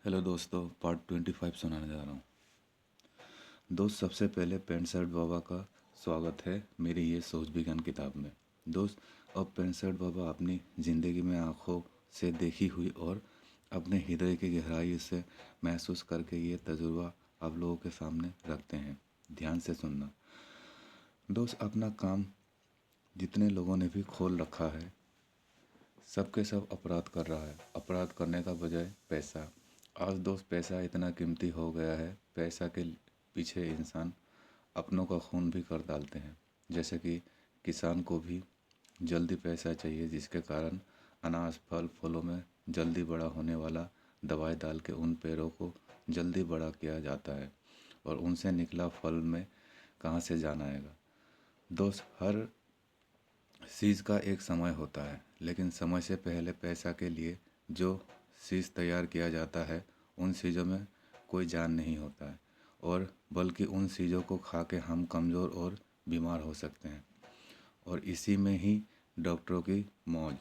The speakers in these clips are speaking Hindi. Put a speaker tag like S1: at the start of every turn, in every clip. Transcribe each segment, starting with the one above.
S1: हेलो दोस्तों, पार्ट 25 सुनाने जा रहा हूँ। दोस्त, सबसे पहले पेंसठ बाबा का स्वागत है मेरी ये सोच विज्ञान किताब में। दोस्त, अब पेंसठ बाबा अपनी ज़िंदगी में आँखों से देखी हुई और अपने हृदय की गहराई से महसूस करके ये तजुर्बा आप लोगों के सामने रखते हैं। ध्यान से सुनना। दोस्त, अपना काम जितने लोगों ने भी खोल रखा है, सबके सब अपराध कर रहा है। अपराध करने का बजाय पैसा। आज दोस्त, पैसा इतना कीमती हो गया है, पैसा के पीछे इंसान अपनों का खून भी कर डालते हैं। जैसे कि किसान को भी जल्दी पैसा चाहिए, जिसके कारण अनाज फल फूलों में जल्दी बड़ा होने वाला दवाई डाल के उन पेड़ों को जल्दी बड़ा किया जाता है, और उनसे निकला फल में कहाँ से जान आएगा। दोस्त, हर चीज़ का एक समय होता है, लेकिन समय से पहले पैसा के लिए जो चीज़ तैयार किया जाता है, उन चीज़ों में कोई जान नहीं होता है, और बल्कि उन चीज़ों को खा के हम कमज़ोर और बीमार हो सकते हैं। और इसी में ही डॉक्टरों की मौज।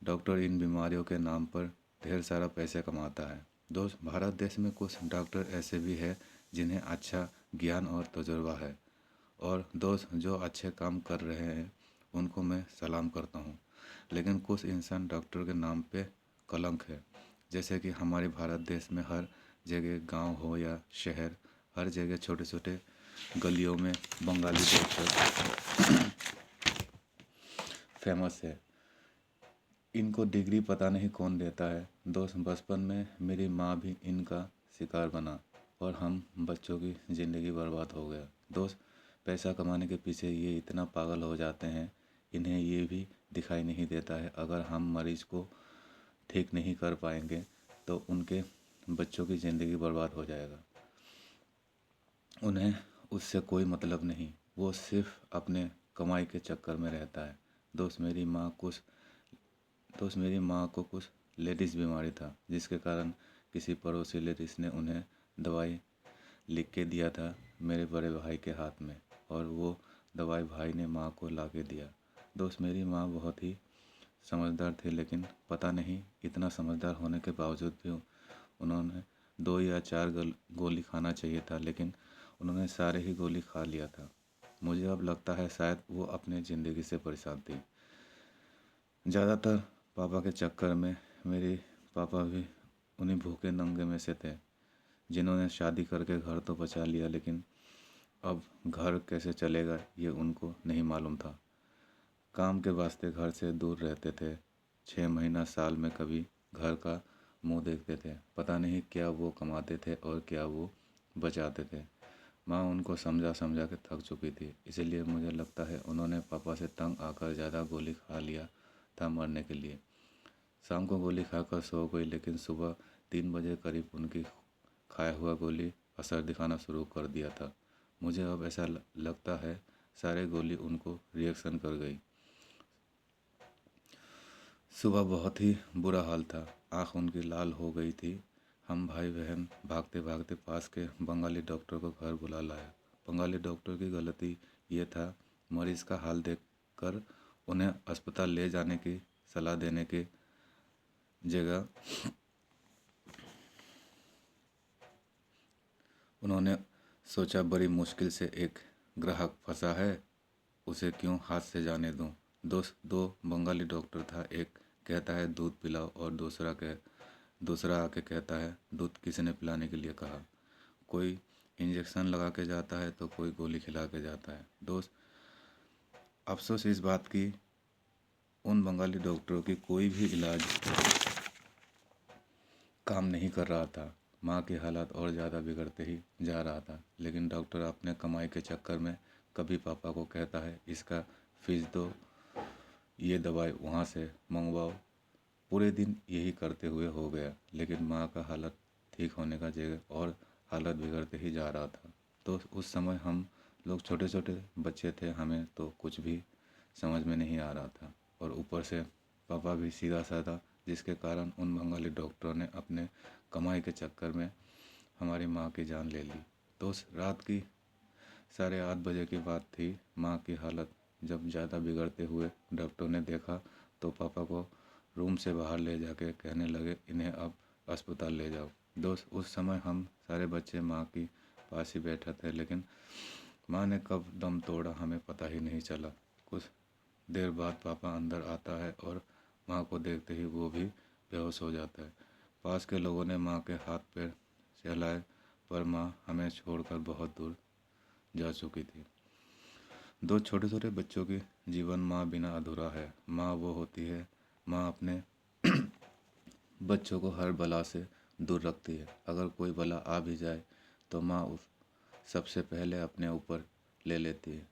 S1: डॉक्टर इन बीमारियों के नाम पर ढेर सारा पैसे कमाता है। दोस्त, भारत देश में कुछ डॉक्टर ऐसे भी हैं जिन्हें अच्छा ज्ञान और तजुर्बा है, और दोस्त जो अच्छे काम कर रहे हैं उनको मैं सलाम करता हूँ। लेकिन कुछ इंसान डॉक्टर के नाम पे कलंक है। जैसे कि हमारे भारत देश में हर जगह, गांव हो या शहर, हर जगह छोटे छोटे गलियों में बंगाली डॉक्टर फेमस है। इनको डिग्री पता नहीं कौन देता है। दोस्त, बचपन में मेरी माँ भी इनका शिकार बना और हम बच्चों की ज़िंदगी बर्बाद हो गया। दोस्त, पैसा कमाने के पीछे ये इतना पागल हो जाते हैं, इन्हें ये भी दिखाई नहीं देता है अगर हम मरीज को ठीक नहीं कर पाएंगे तो उनके बच्चों की ज़िंदगी बर्बाद हो जाएगा। उन्हें उससे कोई मतलब नहीं, वो सिर्फ अपने कमाई के चक्कर में रहता है। दोस्त, मेरी माँ को कुछ लेडीज़ बीमारी था, जिसके कारण किसी पड़ोसी लेडीज़ ने उन्हें दवाई लिख के दिया था मेरे बड़े भाई के हाथ में, और वो दवाई भाई ने माँ को ला के दिया। दोस्त, मेरी माँ बहुत ही समझदार थी, लेकिन पता नहीं इतना समझदार होने के बावजूद भी उन्होंने 2 या 4 गोली खाना चाहिए था, लेकिन उन्होंने सारे ही गोली खा लिया था। मुझे अब लगता है शायद वो अपने ज़िंदगी से परेशान थी। ज़्यादातर पापा के चक्कर में मेरे पापा भी उन्हीं भूखे नंगे में से थे, जिन्होंने शादी करके घर तो बचा लिया, लेकिन अब घर कैसे चलेगा ये उनको नहीं मालूम था। काम के वास्ते घर से दूर रहते थे। 6 महीना साल में कभी घर का मुंह देखते थे। पता नहीं क्या वो कमाते थे और क्या वो बचाते थे। माँ उनको समझा समझा के थक चुकी थी, इसलिए मुझे लगता है उन्होंने पापा से तंग आकर ज़्यादा गोली खा लिया था मरने के लिए। शाम को गोली खाकर सो गई, लेकिन सुबह 3 बजे करीब उनकी खाया हुआ गोली असर दिखाना शुरू कर दिया था। मुझे अब ऐसा लगता है सारे गोली उनको रिएक्शन कर गई। सुबह बहुत ही बुरा हाल था, आँख उनकी लाल हो गई थी। हम भाई बहन भागते भागते पास के बंगाली डॉक्टर को घर बुला लाया। बंगाली डॉक्टर की गलती ये था, मरीज का हाल देखकर उन्हें अस्पताल ले जाने की सलाह देने की जगह उन्होंने सोचा बड़ी मुश्किल से एक ग्राहक फंसा है, उसे क्यों हाथ से जाने दूं। दो बंगाली डॉक्टर था, एक कहता है दूध पिलाओ और दूसरा आके कहता है दूध किसने पिलाने के लिए कहा। कोई इंजेक्शन लगा के जाता है तो कोई गोली खिला के जाता है। दोस्त, अफसोस इस बात की उन बंगाली डॉक्टरों की कोई भी इलाज काम नहीं कर रहा था। माँ की हालत और ज़्यादा बिगड़ते ही जा रहा था, लेकिन डॉक्टर अपने कमाई के चक्कर में कभी पापा को कहता है इसका फीस दो, ये दवाई वहाँ से मंगवाओ। पूरे दिन यही करते हुए हो गया, लेकिन माँ का हालत ठीक होने का जगह और हालत बिगड़ते ही जा रहा था। तो उस समय हम लोग छोटे छोटे बच्चे थे, हमें तो कुछ भी समझ में नहीं आ रहा था, और ऊपर से पापा भी सीधा साधा, जिसके कारण उन बंगाली डॉक्टरों ने अपने कमाई के चक्कर में हमारी माँ की जान ले ली। तो उस रात की 8:30 बजे की बात थी। माँ की हालत जब ज़्यादा बिगड़ते हुए डॉक्टर ने देखा तो पापा को रूम से बाहर ले जाके कहने लगे इन्हें अब अस्पताल ले जाओ। दोस्त उस समय हम सारे बच्चे माँ की पास ही बैठे थे, लेकिन माँ ने कब दम तोड़ा हमें पता ही नहीं चला। कुछ देर बाद पापा अंदर आता है और माँ को देखते ही वो भी बेहोश हो जाता है। पास के लोगों ने माँ के हाथ पैर सहलाए, पर माँ हमें छोड़कर बहुत दूर जा चुकी थी। दो छोटे छोटे बच्चों की जीवन माँ बिना अधूरा है। माँ वो होती है, माँ अपने बच्चों को हर बला से दूर रखती है। अगर कोई बला आ भी जाए तो माँ उस सबसे पहले अपने ऊपर ले लेती है,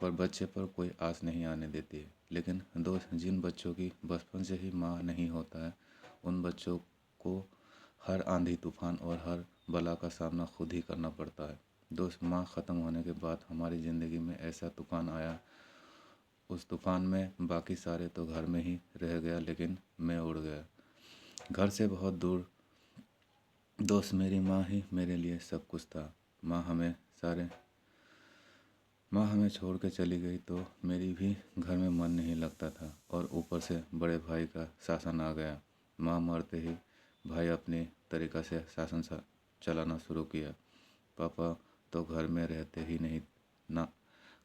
S1: पर बच्चे पर कोई आस नहीं आने देती है। लेकिन दोस्त, जिन बच्चों की बचपन से ही माँ नहीं होता है, उन बच्चों को हर आंधी तूफान और हर बला का सामना खुद ही करना पड़ता है। दोस्त, माँ ख़त्म होने के बाद हमारी ज़िंदगी में ऐसा तूफान आया, उस तूफान में बाकी सारे तो घर में ही रह गया, लेकिन मैं उड़ गया घर से बहुत दूर। दोस्त, मेरी माँ ही मेरे लिए सब कुछ था। माँ हमें सारे माँ हमें छोड़ के चली गई तो मेरी भी घर में मन नहीं लगता था, और ऊपर से बड़े भाई का शासन आ गया। माँ मरते ही भाई अपनी तरीक़ा से शासन चलाना शुरू किया। पापा तो घर में रहते ही नहीं ना,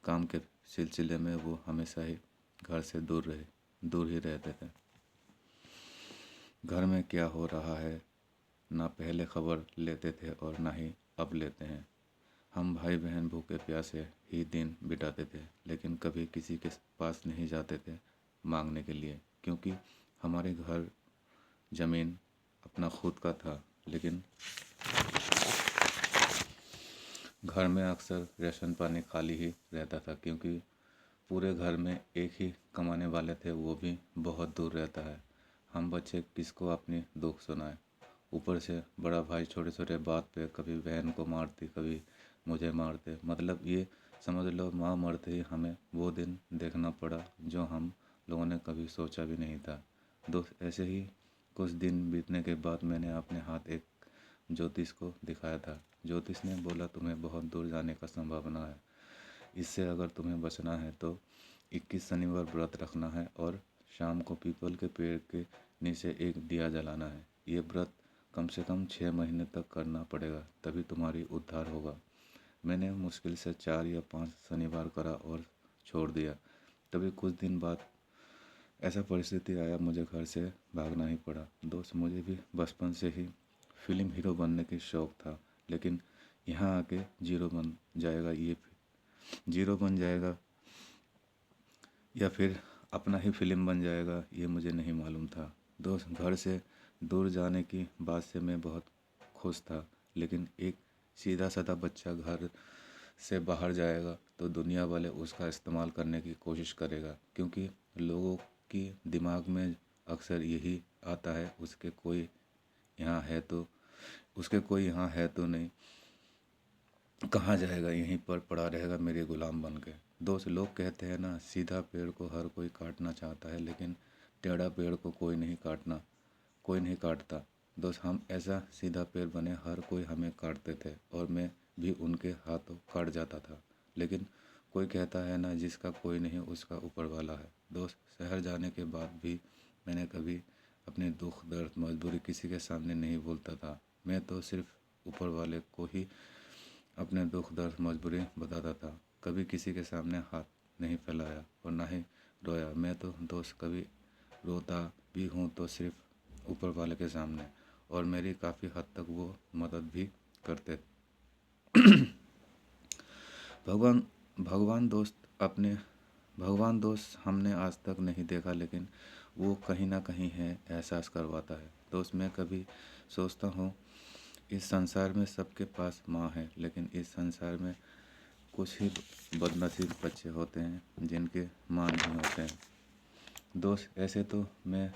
S1: काम के सिलसिले में वो हमेशा ही घर से दूर ही रहते थे। घर में क्या हो रहा है ना पहले खबर लेते थे और ना ही अब लेते हैं। हम भाई बहन भूखे प्यासे ही दिन बिताते थे, लेकिन कभी किसी के पास नहीं जाते थे मांगने के लिए, क्योंकि हमारे घर ज़मीन अपना खुद का था। लेकिन घर में अक्सर राशन पानी खाली ही रहता था, क्योंकि पूरे घर में एक ही कमाने वाले थे, वो भी बहुत दूर रहता है। हम बच्चे किसको अपनी दुख सुनाए। ऊपर से बड़ा भाई छोटे छोटे बात पे कभी बहन को मारती, कभी मुझे मारते। मतलब ये समझ लो, माँ मरते ही हमें वो दिन देखना पड़ा जो हम लोगों ने कभी सोचा भी नहीं था। दोस्त, ऐसे ही कुछ दिन बीतने के बाद मैंने अपने हाथ एक ज्योतिष को दिखाया था। ज्योतिष ने बोला, तुम्हें बहुत दूर जाने का संभावना है। इससे अगर तुम्हें बचना है तो 21 शनिवार व्रत रखना है और शाम को पीपल के पेड़ के नीचे एक दिया जलाना है। ये व्रत कम से कम 6 महीने तक करना पड़ेगा, तभी तुम्हारी उद्धार होगा। मैंने मुश्किल से 4 या 5 शनिवार करा और छोड़ दिया। तभी कुछ दिन बाद ऐसा परिस्थिति आया, मुझे घर से भागना ही पड़ा। दोस्त, मुझे भी बचपन से ही फिल्म हीरो बनने की शौक़ था, लेकिन यहाँ आके जीरो बन जाएगा या फिर अपना ही फिल्म बन जाएगा, ये मुझे नहीं मालूम था। दोस्त, घर से दूर जाने की बात से मैं बहुत खुश था, लेकिन एक सीधा साधा बच्चा घर से बाहर जाएगा तो दुनिया वाले उसका इस्तेमाल करने की कोशिश करेगा, क्योंकि लोगों की दिमाग में अक्सर यही आता है, उसके कोई यहाँ है तो नहीं, कहाँ जाएगा, यहीं पर पड़ा रहेगा मेरे गुलाम बन के। दोस्त, लोग कहते हैं ना, सीधा पेड़ को हर कोई काटना चाहता है, लेकिन टेढ़ा पेड़ को कोई नहीं काटता। दोस्त, हम ऐसा सीधा पेड़ बने, हर कोई हमें काटते थे और मैं भी उनके हाथों काट जाता था। लेकिन कोई कहता है ना, जिसका कोई नहीं उसका ऊपर वाला है। दोस्त, शहर जाने के बाद भी मैंने कभी अपने दुख दर्द मजबूरी किसी के सामने नहीं बोलता था। मैं तो सिर्फ ऊपर वाले को ही अपने दुख दर्द मजबूरी बताता था। कभी किसी के सामने हाथ नहीं फैलाया और ना ही रोया। मैं तो दोस्त कभी रोता भी हूँ तो सिर्फ ऊपर वाले के सामने, और मेरी काफ़ी हद तक वो मदद भी करते। भगवान भगवान दोस्त अपने भगवान दोस्त हमने आज तक नहीं देखा, लेकिन वो कहीं ना कहीं है, एहसास करवाता है। दोस्त, मैं कभी सोचता हूँ, इस संसार में सबके पास माँ है, लेकिन इस संसार में कुछ ही बदनसीब बच्चे होते हैं जिनके माँ नहीं होते हैं। दोस्त, ऐसे तो मैं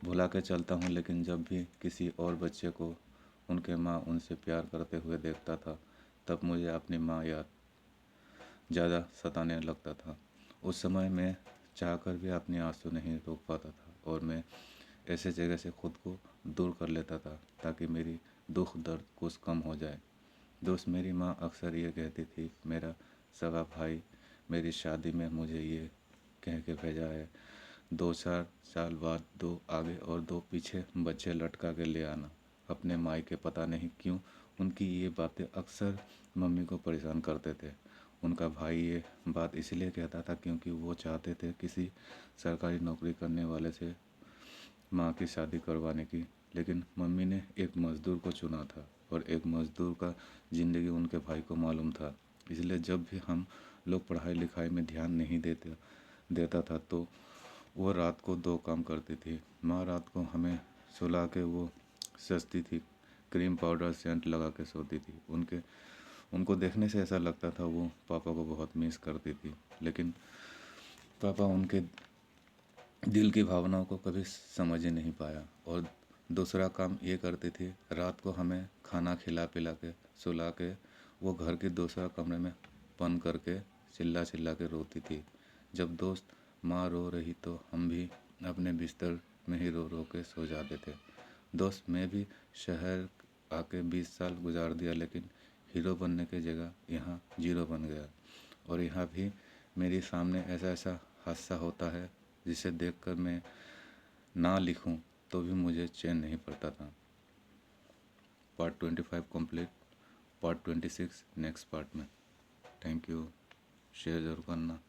S1: भुला के चलता हूँ, लेकिन जब भी किसी और बच्चे को उनके माँ उनसे प्यार करते हुए देखता था, तब मुझे अपनी माँ याद ज़्यादा सताने लगता था। उस समय मैं चाहकर भी अपने आंसू नहीं रोक पाता था, और मैं ऐसे जगह से खुद को दूर कर लेता था ताकि मेरी दुख दर्द कुछ कम हो जाए। दोस्त, मेरी माँ अक्सर ये कहती थी, मेरा सगा भाई मेरी शादी में मुझे ये कह के भेजा है, 2-4 साल बाद 2 आगे और 2 पीछे बच्चे लटका के ले आना। अपने मायके पता नहीं क्यों उनकी ये बातें अक्सर मम्मी को परेशान करते थे। उनका भाई ये बात इसलिए कहता था क्योंकि वो चाहते थे किसी सरकारी नौकरी करने वाले से माँ की शादी करवाने की, लेकिन मम्मी ने एक मज़दूर को चुना था और एक मज़दूर का ज़िंदगी उनके भाई को मालूम था। इसलिए जब भी हम लोग पढ़ाई लिखाई में ध्यान नहीं देता था तो वो रात को दो काम करती थी। माँ रात को हमें सुला के वो सस्ती थी क्रीम पाउडर सेंट लगा के सोती थी। उनको देखने से ऐसा लगता था वो पापा को बहुत मिस करती थी, लेकिन पापा उनके दिल की भावनाओं को कभी समझ ही नहीं पाया। और दूसरा काम ये करती थी, रात को हमें खाना खिला पिला के सुला के वो घर के दूसरा कमरे में बंद करके चिल्ला चिल्ला के रोती थी। जब दोस्त माँ रो रही तो हम भी अपने बिस्तर में ही रो रो के सो जाते थे। दोस्त मैं भी शहर आके 20 साल गुजार दिया, लेकिन हीरो बनने की जगह यहाँ जीरो बन गया। और यहाँ भी मेरे सामने ऐसा ऐसा हादसा होता है जिसे देखकर मैं ना लिखूं तो भी मुझे चैन नहीं पड़ता था। Part 25 complete, part 26 next part में। थैंक यू, शेयर ज़रूर करना।